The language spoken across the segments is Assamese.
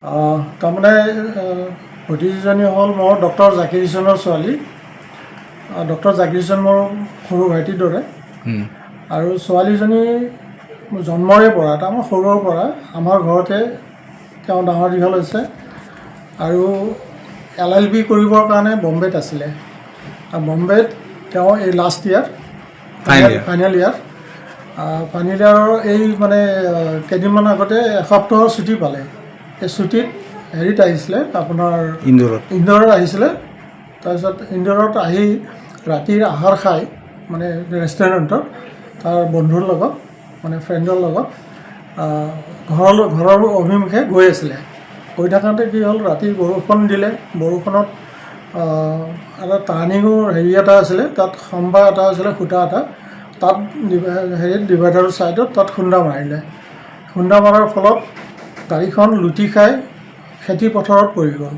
তাৰমানে ভতিজীজনী হ'ল মোৰ ডক্টৰ জাকিৰ হুছেইনৰ ছোৱালী। ডক্টৰ জাকিৰ হুছেইন মোৰ সৰু ভাইটিৰ দৰে। আৰু ছোৱালীজনী জন্মৰে পৰা তাৰমানে সৰুৰ পৰা আমাৰ ঘৰতে তেওঁ ডাঙৰ দীঘল হৈছে। আৰু LLB কৰিবৰ কাৰণে বম্বেত আছিলে। বম্বেত তেওঁ এই লাষ্ট ইয়াৰ ফাইনেল ইয়াৰৰ এই মানে কেইদিনমান আগতে এসপ্তাহৰ ছুটী পালে। এই ছুটীত হেৰিত আহিছিলে আপোনাৰ ইন্দোৰত আহিছিলে। তাৰপিছত ইন্দোৰত আহি ৰাতিৰ আহাৰ খাই মানে ৰেষ্টুৰেণ্টত তাৰ বন্ধুৰ লগত মানে ফ্ৰেণ্ডৰ লগত ঘৰৰ অভিমুখে গৈ আছিলে। গৈ থাকোঁতে কি হ'ল, ৰাতি বৰষুণ দিলে। বৰষুণত এটা টাৰ্ণিঙৰ হেৰি এটা আছিলে, তাত খম্বা এটা আছিলে, খুটা এটা, তাত হেৰিত ডিভাইডাৰৰ ছাইডত তাত খুন্দা মাৰিলে। খুন্দা মৰাৰ ফলত গাড়ীখন লুটি খাই খেতি পথাৰত পৰি গ'ল।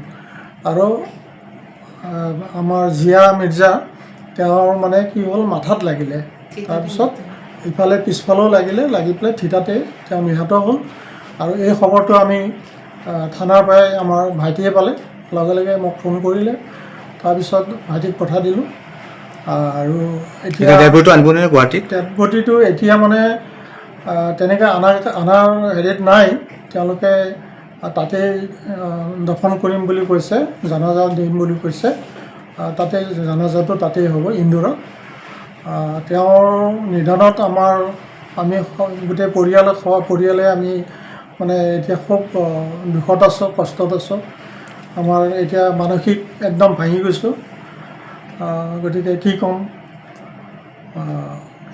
আৰু আমাৰ জিয়া মিৰ্জা তেওঁৰ মানে কি হ'ল, মাথাত লাগিলে। তাৰপিছত ইফালে পিছফালেও লাগি পেলাই থিতাতে তেওঁ নিহত হ'ল। আৰু এই খবৰটো আমি থানাৰ পৰাই আমাৰ ভাইটিয়ে পালে, লগে লগে মোক ফোন কৰিলে। তাৰপিছত ভাইটিক পঠাই দিলোঁ। আৰু এতিয়া ডেড বডিটো এতিয়া মানে তেনেকৈ আনাৰ হেৰিত নাই। তেওঁলোকে তাতেই দফন কৰিম বুলি কৈছে, জানাজা দিম বুলি কৈছে। তাতে জানাজাটো তাতেই হ'ব ইন্দোৰত। তেওঁৰ নিধনত আমি গোটেই পৰিয়ালে আমি মানে এতিয়া খুব দুখত আছোঁ, কষ্টত আছোঁ। আমাৰ এতিয়া মানসিক একদম ভাঙি গৈছোঁ। গতিকে কি ক'ম,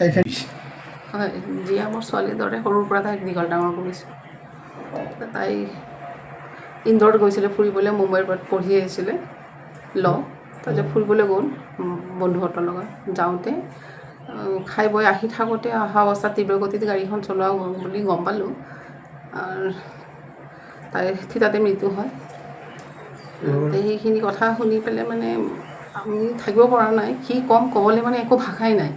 এইখিনি। হয়, জিয়া মোৰ ছোৱালীৰ দৰে সৰুৰ পৰা তাইক দীঘল ডাঙৰ কৰিছোঁ। তাই ইন্দোৰত গৈছিলে ফুৰিবলৈ, মুম্বাইৰ পৰা পঢ়ি আহিছিলে তাৰপিছত ফুৰিবলৈ গ'ল বন্ধুহঁতৰ লগত। যাওঁতে খাই বৈ আহি থাকোঁতে অহা অৱস্থাত তীব্ৰগতিত গাড়ীখন চলোৱা বুলি গম পালোঁ। তাইৰ থিতাতে মৃত্যু হয়। সেইখিনি কথা শুনি পেলাই মানে আমি থাকিব পৰা নাই। কি ক'ম, ক'বলৈ মানে একো ভাষাই নাই।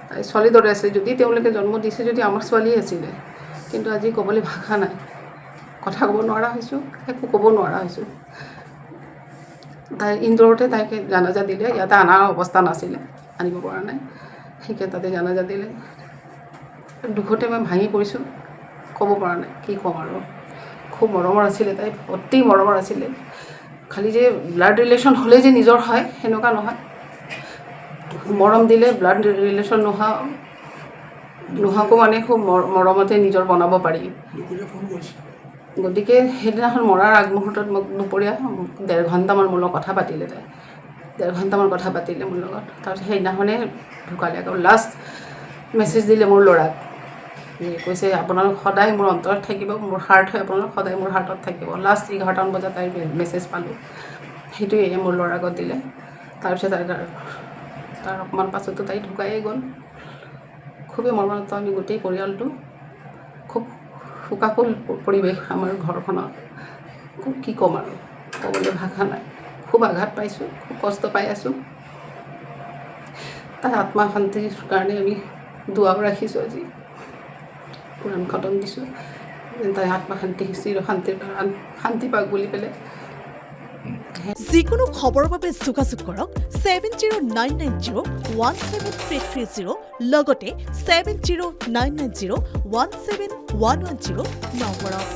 তাই ছোৱালীৰ দৰে আছে। যদি তেওঁলোকে জন্ম দিছে যদি আমাৰ ছোৱালীয়ে আছিলে, কিন্তু আজি ক'বলৈ ভাষা নাই। কথা ক'ব নোৱাৰা হৈছোঁ, একো ক'ব নোৱাৰা হৈছোঁ। তাই ইন্দোৰতে তাইকে জানাজা দিলে। ইয়াতে অনাৰ অৱস্থা নাছিলে, আনিব পৰা নাই। সেইকে তাতে জানাজা দিলে। দুখতে মই ভাঙি পৰিছোঁ, ক'ব পৰা নাই কি ক'ম আৰু। খুব মৰমৰ আছিলে তাই, অতি মৰমৰ আছিলে। খালি যে ব্লাড ৰিলেশ্যন হ'লেই যে নিজৰ হয় সেনেকুৱা নহয়। মৰম দিলে ব্লাড ৰিলেশ্যন নোহোৱাকো মানে খুব মৰমতে নিজৰ বনাব পাৰি। গতিকে সেইদিনাখন মৰাৰ আগমুহূৰ্তত মোক দুপৰীয়া 1.5 ঘণ্টামান মোৰ লগত কথা পাতিলে তাই। 1.5 ঘণ্টামান কথা পাতিলে মোৰ লগত। তাৰপিছত সেইদিনাখনে ঢুকালে। আকৌ লাষ্ট মেছেজ দিলে মোৰ ল'ৰাক, কৈছে আপোনালোক সদায় মোৰ অন্তৰত থাকিব, মোৰ হাৰ্ট হয় আপোনালোক সদায় মোৰ হাৰ্টত থাকিব। লাষ্ট 11টামান বজাত তাইৰ মেছেজ পালোঁ। সেইটোৱে মোৰ ল'ৰাৰ আগত দিলে। তাৰপিছত তাৰ অকণমান পাছতো তাই ঢুকায়ে গ'ল। খুবেই মৰ্মাহত আমি গোটেই পৰিয়ালটো, খুব শোকাকুল পৰিৱেশ আমাৰ ঘৰখনত। কি ক'ম আৰু, ক'বলৈ ভাষা নাই। খুব আঘাত পাইছোঁ, খুব কষ্ট পাই আছোঁ। তাই আত্মা শান্তিৰ কাৰণে আমি দুৱাও ৰাখিছোঁ। আজি কোৰাণ খতম দিছোঁ, তাই আত্মা শান্তি পাওক বুলি পেলাই। যিকোনো খবৰৰ বাবে যোগাযোগ কৰক 7099017330 লগতে 7099017110 নম্বৰত।